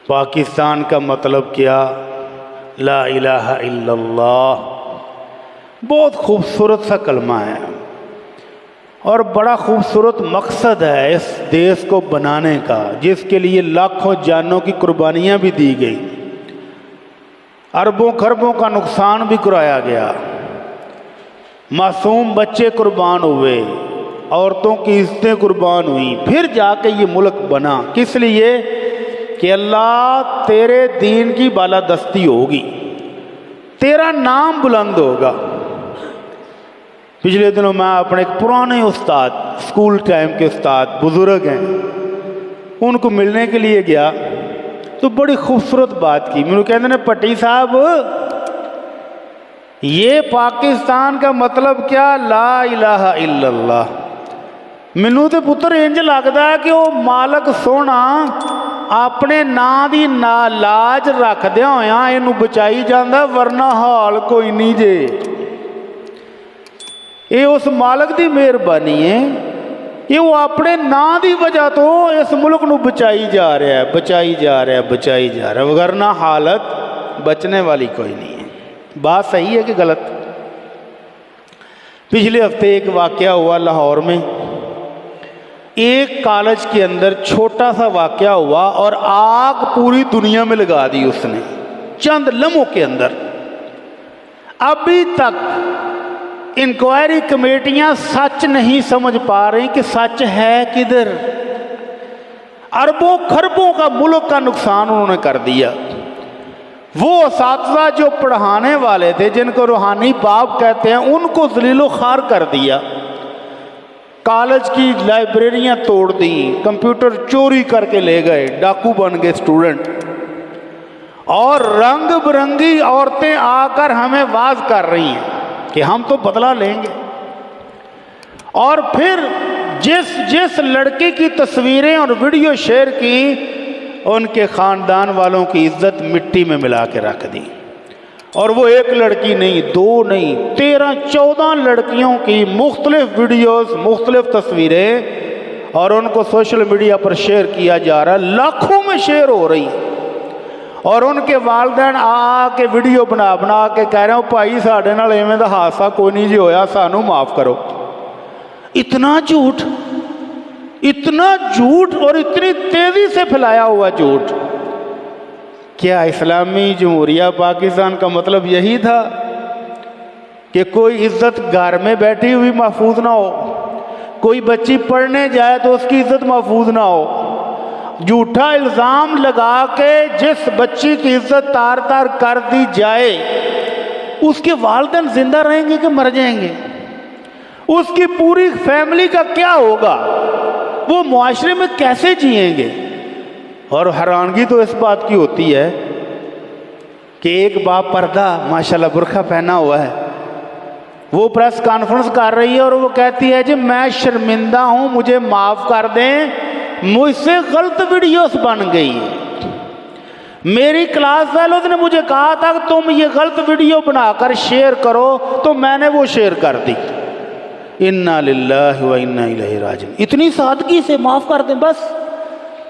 پاکستان کا مطلب کیا؟ لا الہ الا اللہ۔ بہت خوبصورت سا کلمہ ہے اور بڑا خوبصورت مقصد ہے اس دیش کو بنانے کا، جس کے لیے لاکھوں جانوں کی قربانیاں بھی دی گئی، اربوں خربوں کا نقصان بھی کرایا گیا، معصوم بچے قربان ہوئے، عورتوں کی عزتیں قربان ہوئیں، پھر جا کے یہ ملک بنا۔ کس لیے؟ کہ اللہ تیرے دین کی بالادستی ہوگی، تیرا نام بلند ہوگا۔ پچھلے دنوں میں اپنے ایک پرانے استاد، اسکول ٹائم کے استاد، بزرگ ہیں، ان کو ملنے کے لیے گیا تو بڑی خوبصورت بات کی۔ مجھے کہتے ہیں پٹی صاحب یہ پاکستان کا مطلب کیا؟ لا الہ الا اللہ۔ مینوں تے پتر انج لگدا ہے کہ وہ مالک سونا اپنے نا دی لاج رکھدیا ہویا اینو بچائی جاندا، ورنہ حال کوئی نہیں جے۔ یہ اس مالک دی مہربانی ہے کہ وہ اپنے نا دی وجہ تو اس ملک نو بچائی جا رہا ہے، بچائی جا رہا ہے، بچائی جا رہا ہے، ورنہ حالت بچنے والی کوئی نہیں ہے۔ بات صحیح ہے کہ غلط؟ پچھلے ہفتے ایک واقعہ ہوا لاہور میں، ایک کالج کے اندر چھوٹا سا واقعہ ہوا اور آگ پوری دنیا میں لگا دی اس نے چند لمحوں کے اندر۔ ابھی تک انکوائری کمیٹیاں سچ نہیں سمجھ پا رہی کہ سچ ہے کدھر۔ اربوں خربوں کا ملک کا نقصان انہوں نے کر دیا۔ وہ اساتذہ جو پڑھانے والے تھے، جن کو روحانی باپ کہتے ہیں، ان کو ذلیل و خوار کر دیا۔ کالج کی لائبریریاں توڑ دیں، کمپیوٹر چوری کر کے لے گئے، ڈاکو بن گئے اسٹوڈنٹ، اور رنگ برنگی عورتیں آ کر ہمیں واز کر رہی ہیں کہ ہم تو بدلہ لیں گے۔ اور پھر جس لڑکی کی تصویریں اور ویڈیو شیئر کی، ان کے خاندان والوں کی عزت مٹی میں ملا کے رکھ دی۔ اور وہ ایک لڑکی نہیں، دو نہیں، 13-14 لڑکیوں کی مختلف ویڈیوز، مختلف تصویریں، اور ان کو سوشل میڈیا پر شیئر کیا جا رہا ہے، لاکھوں میں شیئر ہو رہی ہیں۔ اور ان کے والدین آ کے ویڈیو بنا کے کہہ رہے ہیں بھائی ساڈے نال ایویں دا حادثہ کوئی نہیں جی ہویا، سانو معاف کرو۔ اتنا جھوٹ، اتنا جھوٹ، اور اتنی تیزی سے پھیلایا ہوا جھوٹ۔ کیا اسلامی جمہوریہ پاکستان کا مطلب یہی تھا کہ کوئی عزت گھر میں بیٹھی ہوئی محفوظ نہ ہو، کوئی بچی پڑھنے جائے تو اس کی عزت محفوظ نہ ہو، جھوٹا الزام لگا کے جس بچی کی عزت تار تار کر دی جائے، اس کے والدین زندہ رہیں گے کہ مر جائیں گے؟ اس کی پوری فیملی کا کیا ہوگا؟ وہ معاشرے میں کیسے جئیں گے؟ اور حیرانگی تو اس بات کی ہوتی ہے کہ ایک باپ پردہ ماشاءاللہ برقع پہنا ہوا ہے، وہ پریس کانفرنس کر رہی ہے اور وہ کہتی ہے جی میں شرمندہ ہوں، مجھے معاف کر دیں، مجھ سے غلط ویڈیوز بن گئی ہیں، میری کلاس فیلوز نے مجھے کہا تھا کہ تم یہ غلط ویڈیو بنا کر شیئر کرو، تو میں نے وہ شیئر کر دی۔ انا للہ و انا الیہ راجعون۔ اتنی سادگی سے معاف کر دیں، بس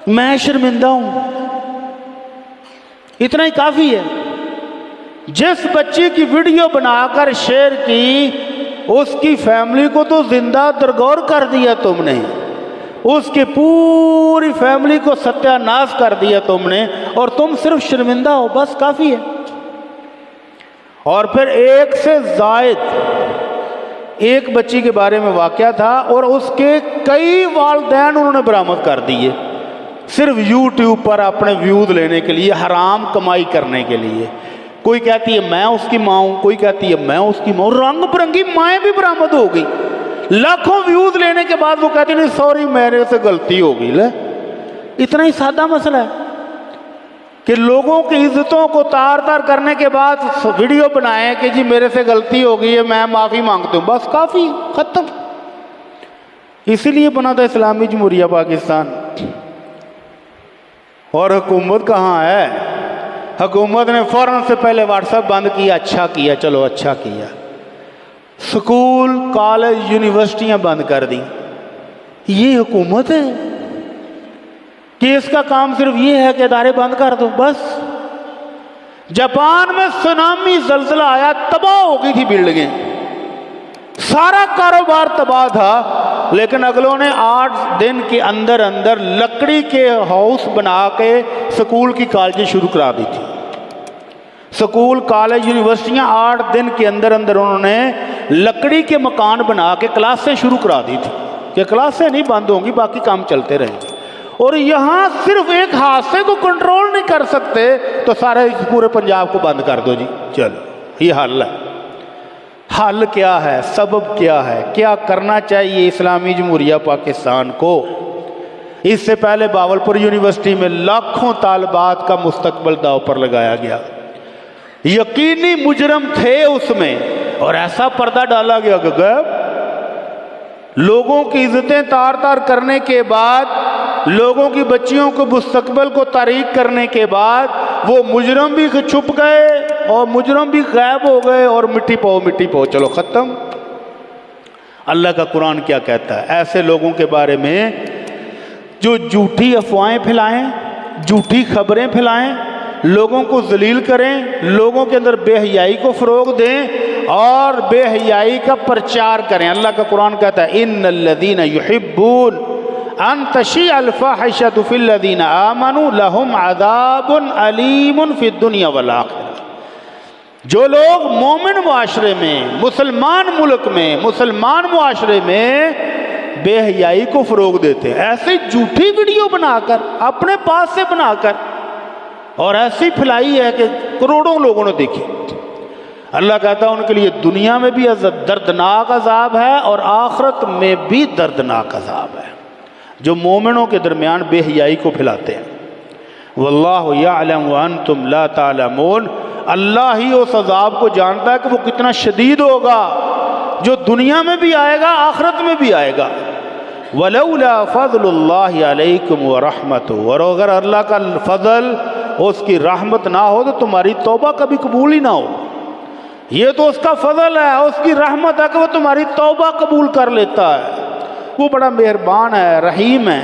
میں شرمندہ ہوں، اتنا ہی کافی ہے۔ جس بچی کی ویڈیو بنا کر شیئر کی، اس کی فیملی کو تو زندہ درگور کر دیا تم نے، اس کی پوری فیملی کو ستیہ ناش کر دیا تم نے، اور تم صرف شرمندہ ہو، بس کافی ہے۔ اور پھر ایک سے زائد ایک بچی کے بارے میں واقعہ تھا، اور اس کے کئی والدین انہوں نے برآمد کر دیے، صرف یوٹیوب پر اپنے ویوز لینے کے لیے، حرام کمائی کرنے کے لیے۔ کوئی کہتی ہے میں اس کی ماں ہوں، کوئی کہتی ہے میں اس کی ماں ہوں، رنگ برنگی مائیں بھی برآمد ہو گئی۔ لاکھوں ویوز لینے کے بعد وہ کہتی نہیں سوری میرے سے غلطی ہو گئی۔ لے اتنا ہی سادہ مسئلہ ہے کہ لوگوں کی عزتوں کو تار تار کرنے کے بعد ویڈیو بنائیں کہ جی میرے سے غلطی ہو گئی ہے، میں معافی مانگتا ہوں، بس کافی، ختم۔ اسی لیے بنا تھا اسلامی جمہوریہ پاکستان۔ اور حکومت کہاں ہے؟ حکومت نے فوراً سے پہلے واٹس ایپ بند کیا، اچھا کیا، چلو اچھا کیا۔ سکول، کالج، یونیورسٹیاں بند کر دیں۔ یہ حکومت ہے؟ کہ اس کا کام صرف یہ ہے کہ ادارے بند کر دو بس۔ جاپان میں سونامی زلزلہ آیا، تباہ ہو گئی تھی بلڈنگیں، سارا کاروبار تباہ تھا، لیکن اگلوں نے 8 دن کے اندر اندر لکڑی کے ہاؤس بنا کے سکول کی کالجیں شروع کرا دی تھی۔ سکول، کالج، یونیورسٹیاں 8 دن کے اندر اندر انہوں نے لکڑی کے مکان بنا کے کلاسیں شروع کرا دی تھی کہ کلاسیں نہیں بند ہوں گی، باقی کام چلتے رہیں گے۔ اور یہاں صرف ایک حادثے کو کنٹرول نہیں کر سکتے تو سارے پورے پنجاب کو بند کر دو جی، چلو یہ حل ہے۔ حل کیا ہے؟ سبب کیا ہے؟ کیا کرنا چاہیے اسلامی جمہوریہ پاکستان کو؟ اس سے پہلے باولپور یونیورسٹی میں لاکھوں طالبات کا مستقبل داؤ پر لگایا گیا، یقینی مجرم تھے اس میں، اور ایسا پردہ ڈالا گیا کہ لوگوں کی عزتیں تار تار کرنے کے بعد، لوگوں کی بچیوں کو مستقبل کو تاریک کرنے کے بعد وہ مجرم بھی چھپ گئے اور مجرم بھی غائب ہو گئے، اور مٹی پاؤ چلو ختم۔ اللہ کا قرآن کیا کہتا ہے ایسے لوگوں کے بارے میں جو جھوٹی افواہیں پھیلائیں، جھوٹی خبریں پھیلائیں، لوگوں کو ذلیل کریں، لوگوں کے اندر بے حیائی کو فروغ دیں اور بے حیائی کا پرچار کریں۔ اللہ کا قرآن کہتا ہے ان الذین یحبون ان تشیع الفاحشۃ فی الذین آمنوا لہم عذاب علیم فی الدنیا والآخرہ۔ جو لوگ مومن معاشرے میں، مسلمان ملک میں، مسلمان معاشرے میں بے حیائی کو فروغ دیتے ہیں، ایسی جھوٹی ویڈیو بنا کر اپنے پاس سے بنا کر اور ایسی پھیلائی ہے کہ کروڑوں لوگوں نے دیکھی، اللہ کہتا ہے ان کے لیے دنیا میں بھی دردناک عذاب ہے اور آخرت میں بھی دردناک عذاب ہے، جو مومنوں کے درمیان بے حیائی کو پھیلاتے ہیں۔ واللہ یعلم وانتم لا تعلمون، اللہ ہی اس عذاب کو جانتا ہے کہ وہ کتنا شدید ہوگا، جو دنیا میں بھی آئے گا، آخرت میں بھی آئے گا۔ ولولا فضل اللہ علیکم ورحمتہ، اور اگر اللہ کا فضل، اس کی رحمت نہ ہو تو تمہاری توبہ کبھی قبول ہی نہ ہو۔ یہ تو اس کا فضل ہے، اس کی رحمت ہے کہ وہ تمہاری توبہ قبول کر لیتا ہے۔ وہ بڑا مہربان ہے، رحیم ہے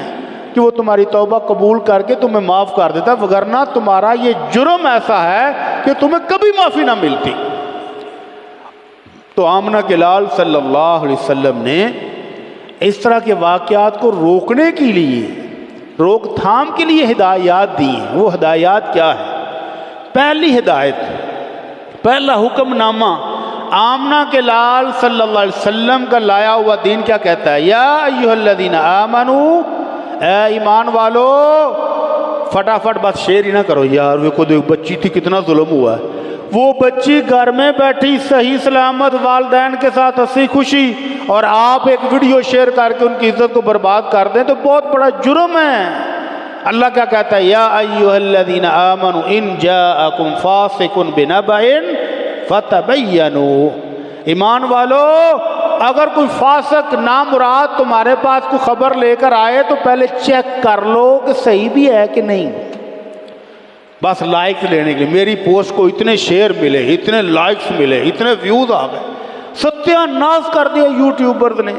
کہ وہ تمہاری توبہ قبول کر کے تمہیں معاف کر دیتا ہے، وگرنہ تمہارا یہ جرم ایسا ہے کہ تمہیں کبھی معافی نہ ملتی۔ تو آمنہ کے لال صلی اللہ علیہ وسلم نے اس طرح کے واقعات کو روکنے کے لیے، روک تھام کے لیے ہدایات دی ہیں۔ وہ ہدایات کیا ہے؟ پہلی ہدایت، پہلا حکم نامہ آمنہ کے لال صلی اللہ علیہ وسلم کا لایا ہوا دین کیا کہتا ہے؟ یا ایھا الذین آمنوا، اے ایمان والو، فٹافٹ بس شیئر ہی نہ کرو یار، وہ کو دیکھ بچی تھی کتنا ظلم ہوا ہے، وہ بچی گھر میں بیٹھی صحیح سلامت والدین کے ساتھ ہنسی خوشی، اور آپ ایک ویڈیو شیئر کر کے ان کی عزت کو برباد کر دیں تو بہت بڑا جرم ہے۔ اللہ کیا کہتا ہے؟ یا ایھا الذین آمنوا ان جاءکم فاسق بنبأ فتبینوا، ایمان والو اگر کوئی فاسق نامراد تمہارے پاس کوئی خبر لے کر آئے تو پہلے چیک کر لو کہ صحیح بھی ہے کہ نہیں۔ بس لائکس لینے کے لیے میری پوسٹ کو اتنے شیئر ملے، اتنے لائکس ملے، اتنے ویوز آ گئے، ستیہ ناز کر دیا یوٹیوبرز نے،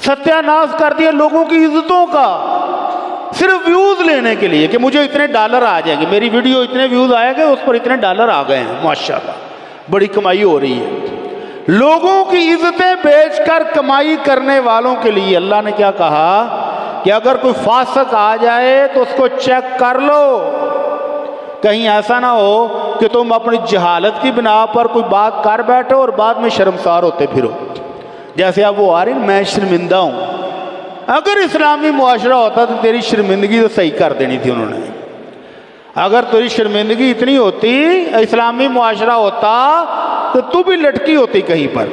ستیہ ناز کر دیا لوگوں کی عزتوں کا، صرف ویوز لینے کے لیے کہ مجھے اتنے ڈالر آ جائیں گے، میری ویڈیو اتنے ویوز آئے گے، اس پر اتنے ڈالر آ گئے ہیں، ماشاءاللہ بڑی کمائی ہو رہی ہے۔ لوگوں کی عزتیں بیچ کر کمائی کرنے والوں کے لیے اللہ نے کیا کہا کہ اگر کوئی فاسق آ جائے تو اس کو چیک کر لو، کہیں ایسا نہ ہو کہ تم اپنی جہالت کی بنا پر کوئی بات کر بیٹھو اور بعد میں شرمسار ہوتے پھرو، جیسے اب وہ آ رہی میں شرمندہ ہوں۔ اگر اسلامی معاشرہ ہوتا تو تیری شرمندگی تو صحیح کر دینی تھی انہوں نے، اگر تیری شرمندگی اتنی ہوتی، اسلامی معاشرہ ہوتا تو تو بھی لٹکی ہوتی کہیں پر۔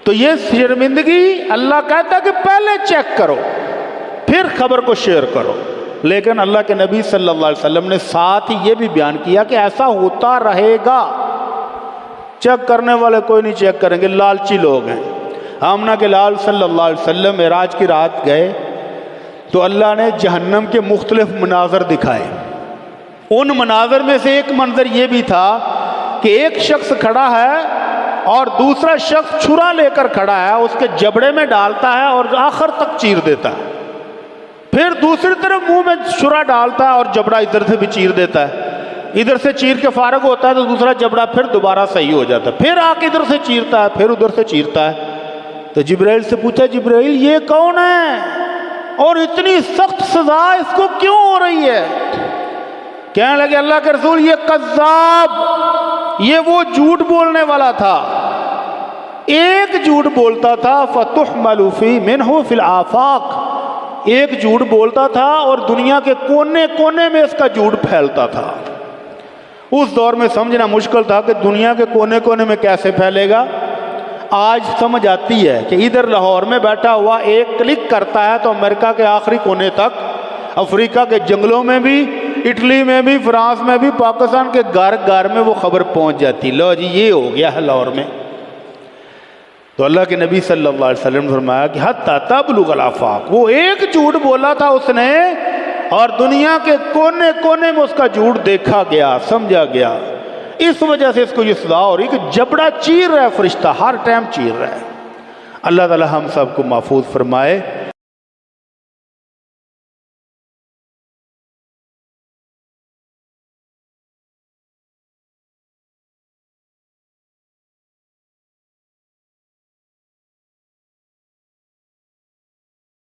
تو یہ شرمندگی اللہ کہتا ہے کہ پہلے چیک کرو پھر خبر کو شیئر کرو، لیکن اللہ کے نبی صلی اللہ علیہ وسلم نے ساتھ ہی یہ بھی بیان کیا کہ ایسا ہوتا رہے گا، چیک کرنے والے کوئی نہیں چیک کریں گے، لالچی لوگ ہیں۔ آمنہ کے لال صلی اللہ علیہ وسلم معراج کی رات گئے تو اللہ نے جہنم کے مختلف مناظر دکھائے، ان مناظر میں سے ایک منظر یہ بھی تھا کہ ایک شخص کھڑا ہے اور دوسرا شخص چھرا لے کر کھڑا ہے، اس کے جبڑے میں ڈالتا ہے اور آخر تک چیر دیتا ہے، پھر دوسری طرف منہ میں شرا ڈالتا ہے اور جبڑا ادھر سے بھی چیر دیتا ہے، ادھر سے چیر کے فارغ ہوتا ہے تو دوسرا جبڑا پھر دوبارہ صحیح ہو جاتا ہے، پھر آ کے ادھر سے چیرتا ہے، پھر ادھر سے چیرتا ہے۔ تو جبرائیل سے پوچھا، جبرائیل یہ کون ہے اور اتنی سخت سزا اس کو کیوں ہو رہی ہے؟ کہنے لگے اللہ کے رسول یہ کذاب، یہ وہ جھوٹ بولنے والا تھا، ایک جھوٹ بولتا تھا فَتُحْمَلُ فِي مِنْهُ فِي الْآفَاقِ، ایک جھوٹ بولتا تھا اور دنیا کے کونے کونے میں اس کا جھوٹ پھیلتا تھا۔ اس دور میں سمجھنا مشکل تھا کہ دنیا کے کونے کونے میں کیسے پھیلے گا۔ آج سمجھ آتی ہے کہ ادھر لاہور میں بیٹھا ہوا ایک کلک کرتا ہے تو امریکہ کے آخری کونے تک، افریقہ کے جنگلوں میں بھی، اٹلی میں بھی، فرانس میں بھی، پاکستان کے گھر گھر میں وہ خبر پہنچ جاتی۔ لو جی یہ ہو گیا ہے لاہور میں۔ تو اللہ کے نبی صلی اللہ علیہ وسلم نے فرمایا کہ حتی تبلغ الآفاق، وہ ایک جھوٹ بولا تھا اس نے اور دنیا کے کونے کونے میں اس کا جھوٹ دیکھا گیا، سمجھا گیا، اس وجہ سے اس کو یہ سزا ہو رہی کہ جبڑا چیر رہا ہے، فرشتہ ہر ٹائم چیر رہا ہے۔ اللہ تعالی ہم سب کو محفوظ فرمائے۔